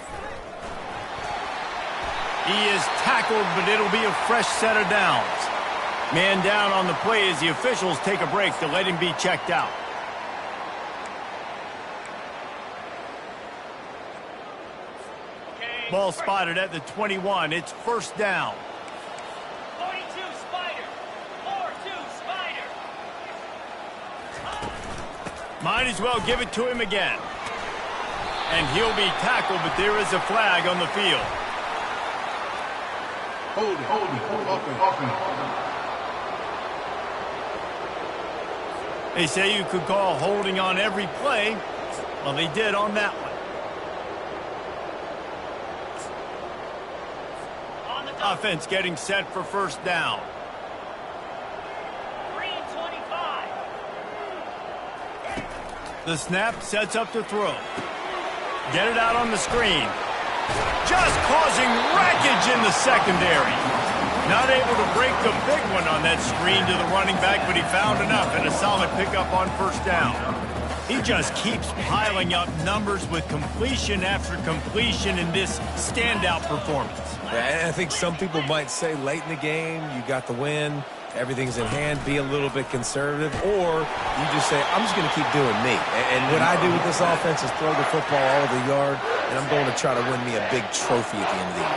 He is tackled, but it'll be a fresh set of downs. Man down on the play as the officials take a break to let him be checked out. Ball spotted at the 21. It's first down. 42 Spider. 4-2 Spider. Might as well give it to him again. And he'll be tackled, but there is a flag on the field. Hold it. They say you could call holding on every play. Well, they did on that one. Offense getting set for first down. 3-25. The snap sets up to throw. Get it out on the screen. Just causing wreckage in the secondary. Not able to break the big one on that screen to the running back, but he found enough and a solid pickup on first down. He just keeps piling up numbers with completion after completion in this standout performance. Yeah, and I think some people might say late in the game, you got the win, everything's in hand, be a little bit conservative, or you just say, I'm just going to keep doing me. And what I do with this offense is throw the football all over the yard, and I'm going to try to win me a big trophy at the end of the year.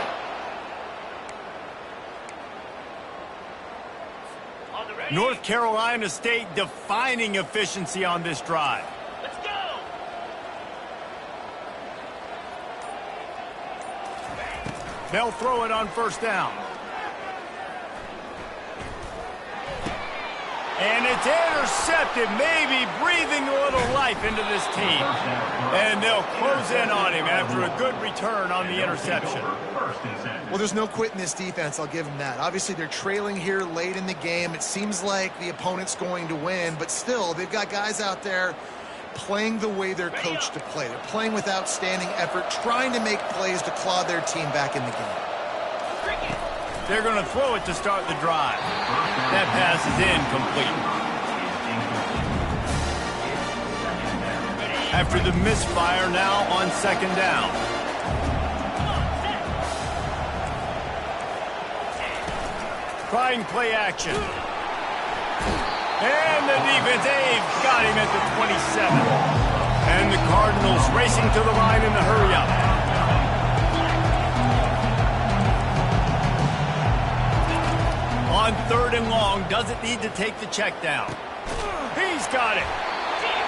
North Carolina State defining efficiency on this drive. Let's go. They'll throw it on first down. And it's intercepted, maybe breathing a little life into this team. And they'll close in on him after a good return on the interception. Well, there's no quit in this defense, I'll give them that. Obviously, they're trailing here late in the game. It seems like the opponent's going to win, but still, they've got guys out there playing the way they're coached to play. They're playing with outstanding effort, trying to make plays to claw their team back in the game. They're going to throw it to start the drive. That pass is incomplete. After the misfire, now on second down. Trying play action. And the defense, they've got him at the 27. And the Cardinals racing to the line in the hurry-up. On third and long, doesn't need to take the check down. He's got it.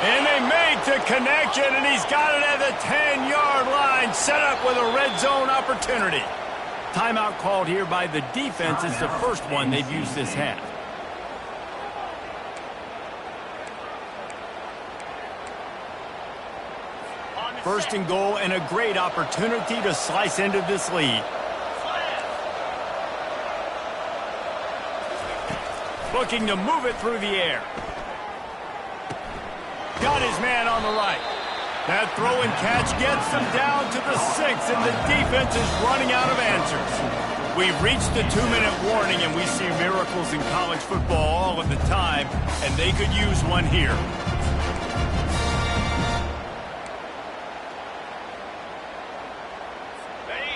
And they make the connection, and he's got it at the 10-yard line, set up with a red zone opportunity. Timeout called here by the defense. It's the first one they've used this half. First and goal, and a great opportunity to slice into this lead. Looking to move it through the air. Got his man on the right. That throw and catch gets them down to the 6, and the defense is running out of answers. We've reached the 2-minute warning, and we see miracles in college football all of the time, and they could use one here.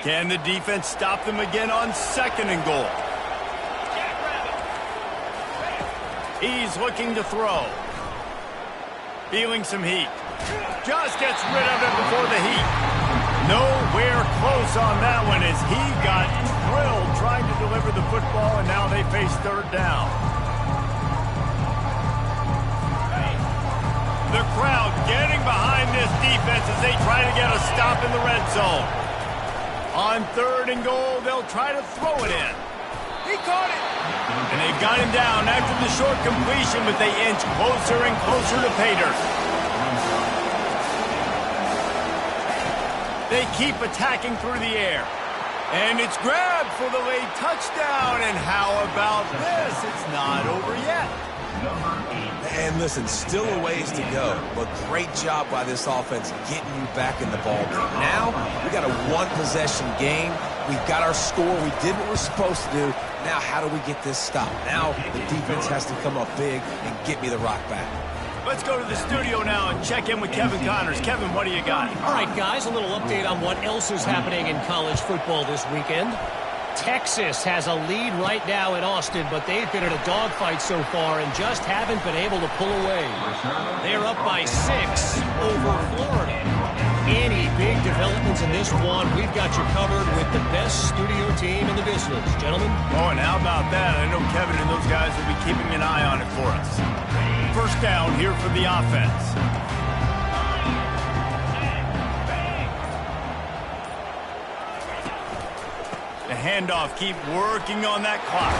Can the defense stop them again on second and goal? He's looking to throw. Feeling some heat. Just gets rid of it before the heat. Nowhere close on that one as he got drilled trying to deliver the football, and now they face third down. The crowd getting behind this defense as they try to get a stop in the red zone. On third and goal, they'll try to throw it in. He caught it. And they've got him down after the short completion, but they inch closer and closer to pay dirt. They keep attacking through the air. And it's grabbed for the late touchdown. And how about this? It's not over yet. And listen, still a ways to go, but great job by this offense getting you back in the ball game. Now, we got a one-possession game. We've got our score. We did what we're supposed to do. Now, how do we get this stopped? Now, the defense has to come up big and get me the rock back. Let's go to the studio now and check in with Kevin Connors. Kevin, what do you got? All right, guys, a little update on what else is happening in college football this weekend. Texas has a lead right now in Austin, but they've been in a dogfight so far and just haven't been able to pull away. They're up by 6 over Florida. Any big developments in this one, we've got you covered with the best studio team in the business. Gentlemen? Oh, and how about that? I know Kevin and those guys will be keeping an eye on it for us. First down here for the offense. The handoff, keep working on that clock.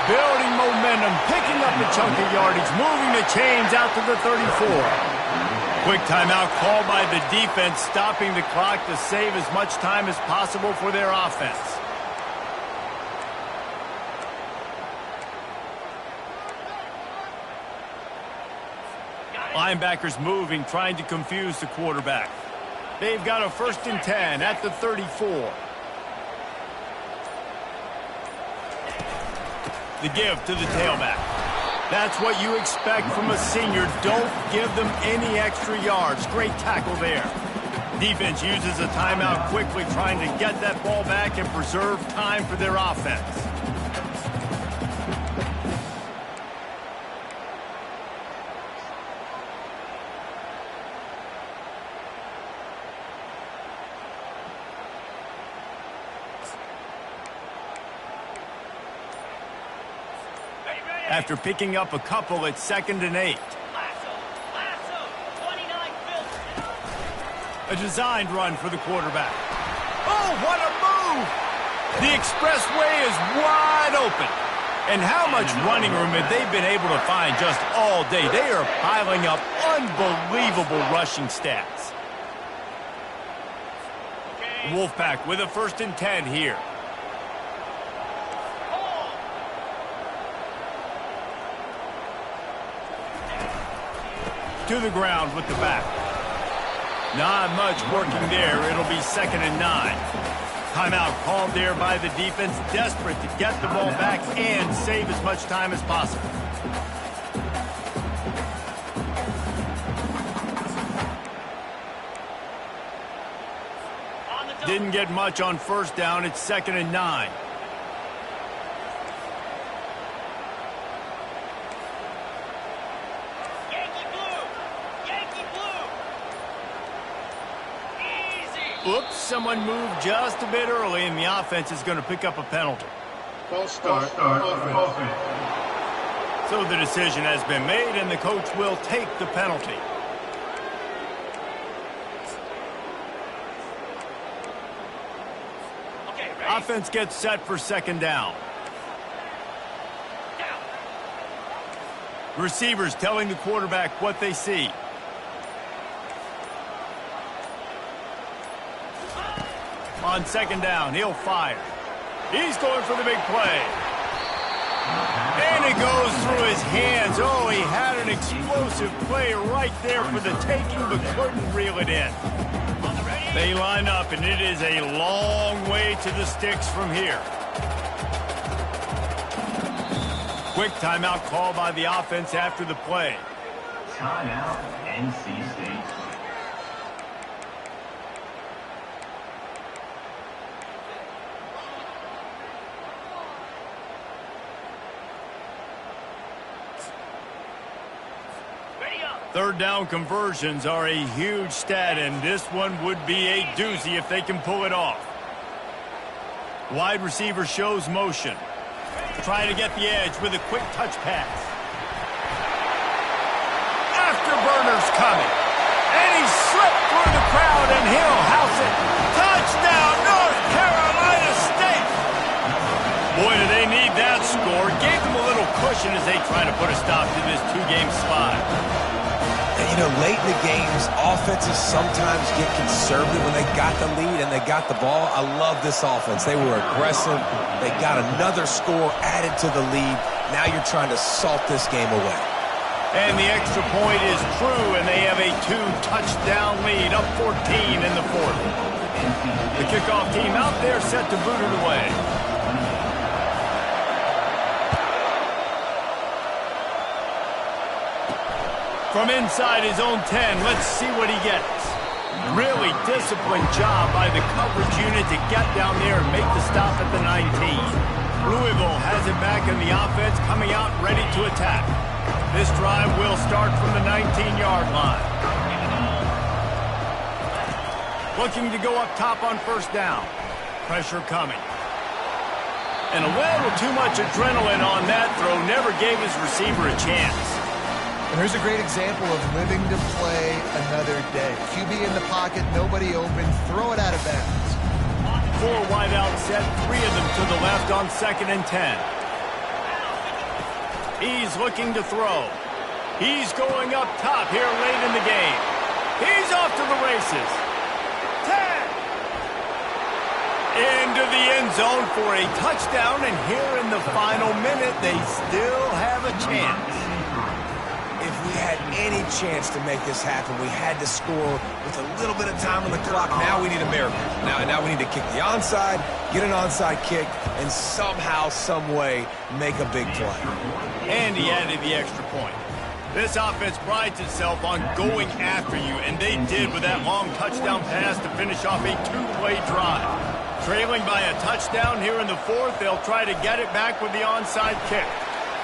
Building momentum, picking up a chunk of yardage, moving the chains out to the 34. Quick timeout called by the defense, stopping the clock to save as much time as possible for their offense. Linebackers moving, trying to confuse the quarterback. They've got a 1st and 10 at the 34. The give to the tailback. That's what you expect from a senior. Don't give them any extra yards. Great tackle there. Defense uses a timeout quickly, trying to get that ball back and preserve time for their offense. After picking up a couple at 2nd and 8. Lasso, 29 Phillips. A designed run for the quarterback. Oh, what a move! The expressway is wide open. And how much running room have they been able to find just all day? They are piling up unbelievable rushing stats. Wolfpack with a 1st and 10 here. To the ground with the back. Not much working there. It'll be 2nd and 9. Timeout called there by the defense, desperate to get the ball back and save as much time as possible. Didn't get much on 1st down. It's 2nd and 9. Oops, someone moved just a bit early, and the offense is going to pick up a penalty. False start. Offense. So the decision has been made, and the coach will take the penalty. Okay, ready? Offense gets set for 2nd down. Receivers telling the quarterback what they see. On 2nd down, he'll fire. He's going for the big play. And it goes through his hands. Oh, he had an explosive play right there for the taking, but couldn't reel it in. They line up, and it is a long way to the sticks from here. Quick timeout call by the offense after the play. Timeout, NC State. Third down conversions are a huge stat, and this one would be a doozy if they can pull it off. Wide receiver shows motion. Trying to get the edge with a quick touch pass. Afterburner's coming. And he slipped through the crowd, and he'll house it. Touchdown, North Carolina State! Boy, do they need that score. Gave them a little cushion as they try to put a stop to this 2-game slide. And, you know, late in the games, offenses sometimes get conservative when they got the lead and they got the ball. I love this offense. They were aggressive. They got another score added to the lead. Now you're trying to salt this game away. And the extra point is true, and they have a 2-touchdown lead, up 14 in the 4th. The kickoff team out there set to boot it away. From inside his own 10, let's see what he gets. Really disciplined job by the coverage unit to get down there and make the stop at the 19. Louisville has it back in the offense, coming out ready to attack. This drive will start from the 19-yard line. Looking to go up top on first down. Pressure coming. And a little too much adrenaline on that throw never gave his receiver a chance. And here's a great example of living to play another day. QB in the pocket, nobody open, throw it out of bounds. 4 wide out set, 3 of them to the left on 2nd and 10. He's looking to throw. He's going up top here late in the game. He's off to the races. 10. Into the end zone for a touchdown, and here in the final minute, they still have a chance. If we had any chance to make this happen, we had to score with a little bit of time on the clock. Now we need a miracle. Now we need to kick the onside, get an onside kick, and somehow, some way, make a big play. And he added the extra point. This offense prides itself on going after you, and they did with that long touchdown pass to finish off a 2-play drive. Trailing by a touchdown here in the 4th, they'll try to get it back with the onside kick.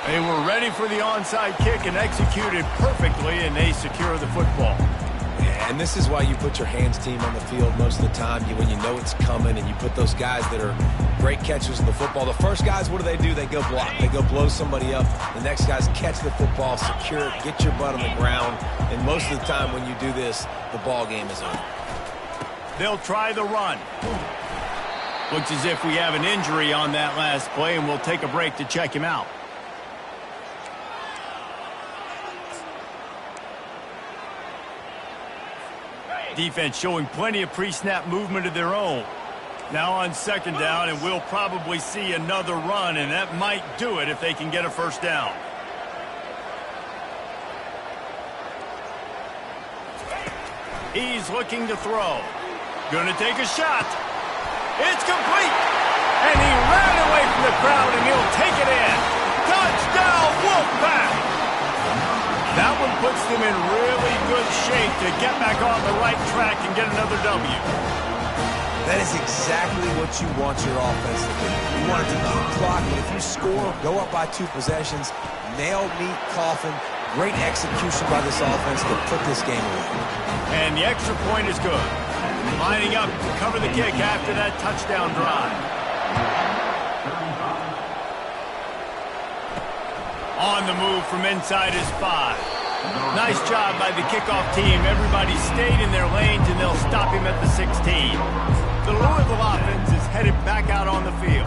They were ready for the onside kick and executed perfectly, and they secure the football. Yeah, and this is why you put your hands team on the field most of the time when you know it's coming, and you put those guys that are great catchers of the football. The first guys, what do? They go block. They go blow somebody up. The next guys catch the football, secure it, get your butt on the ground, and most of the time when you do this, the ball game is over. They'll try the run. Looks as if we have an injury on that last play, and we'll take a break to check him out. Defense showing plenty of pre-snap movement of their own. Now on 2nd down, and we'll probably see another run, and that might do it if they can get a first down. He's looking to throw. Gonna take a shot. It's complete. And he ran away from the crowd, and he'll take it in. Touchdown, Wolfpack! That one puts them in really good shape to get back on the right track and get another W. That is exactly what you want your offense to do. You want it to keep clock, but if you score, go up by 2 possessions, nail, meet, coffin. Great execution by this offense to put this game away. And the extra point is good. Lining up to cover the kick after that touchdown drive. On the move from inside his 5. Nice job by the kickoff team. Everybody stayed in their lanes, and they'll stop him at the 16. The Louisville offense is headed back out on the field.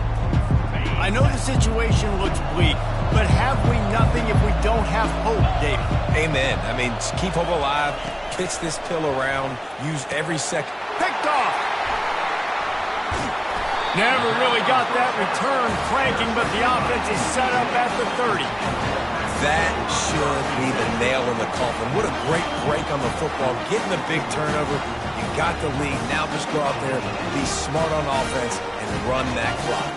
I know the situation looks bleak, but have we nothing if we don't have hope, David? Amen. I mean, keep hope alive, pitch this pill around, use every second. Picked off. Never really got that return cranking, but the offense is set up at the 30. That should be the nail in the coffin. What a great break on the football. Getting the big turnover. You got the lead. Now just go out there, be smart on offense, and run that clock.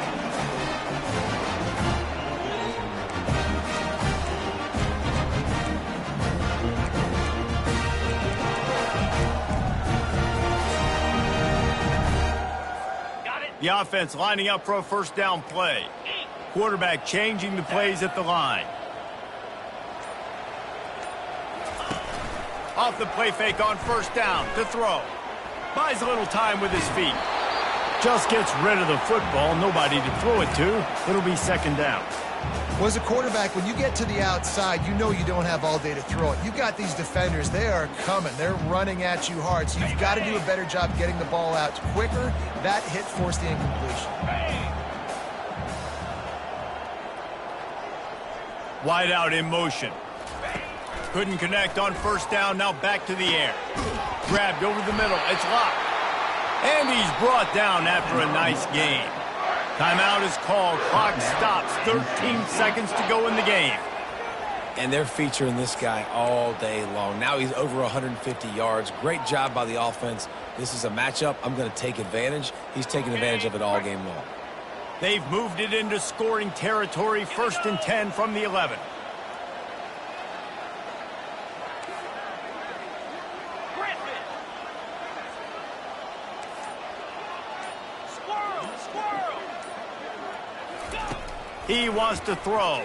The offense lining up for a first down play. Quarterback changing the plays at the line. Off the play fake on first down to throw. Buys a little time with his feet. Just gets rid of the football. Nobody to throw it to. It'll be 2nd down. Well, as a quarterback, when you get to the outside, you know you don't have all day to throw it. You've got these defenders. They are coming. They're running at you hard. So you've got to do a better job getting the ball out quicker. That hit forced the incompletion. Wide out in motion. Couldn't connect on first down. Now back to the air. Grabbed over the middle. It's locked. And he's brought down after a nice game. Timeout is called. Clock stops. 13 seconds to go in the game. And they're featuring this guy all day long. Now he's over 150 yards. Great job by the offense. This is a matchup. I'm going to take advantage. He's taking advantage of it all game long. They've moved it into scoring territory. 1st and 10 from the 11. He wants to throw.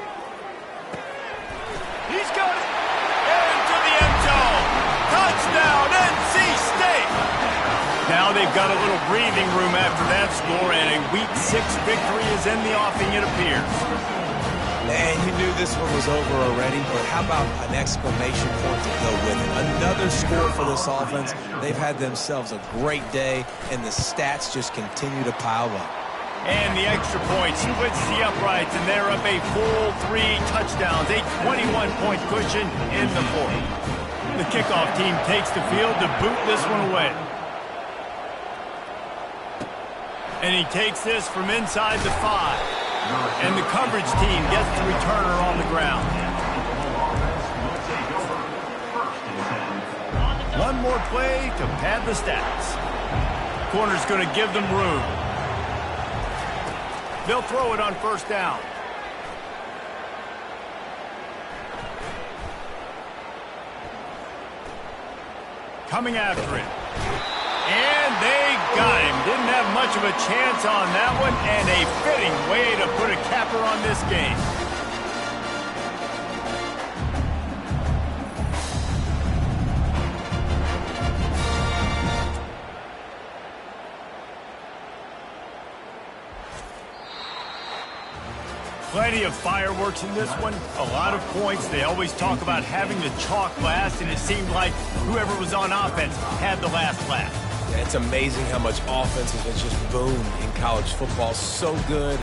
He's got it. Into the end zone. Touchdown, NC State. Now they've got a little breathing room after that score, and a Week 6 victory is in the offing, it appears. Man, you knew this one was over already, but how about an exclamation point to go with it? Another score for this offense. They've had themselves a great day, and the stats just continue to pile up. And the extra point splits the uprights, and they're up a full 3 touchdowns, a 21-point cushion in the fourth. The kickoff team takes the field to boot this one away. And he takes this from inside the 5. And the coverage team gets the returner on the ground. One more play to pad the stats. Corner's going to give them room. They'll throw it on first down. Coming after it. And they got him. Didn't have much of a chance on that one, and a fitting way to put a capper on this game. Plenty of fireworks in this one. A lot of points. They always talk about having the chalk last, and it seemed like whoever was on offense had the last laugh. Yeah, it's amazing how much offense has just boomed in college football. So good.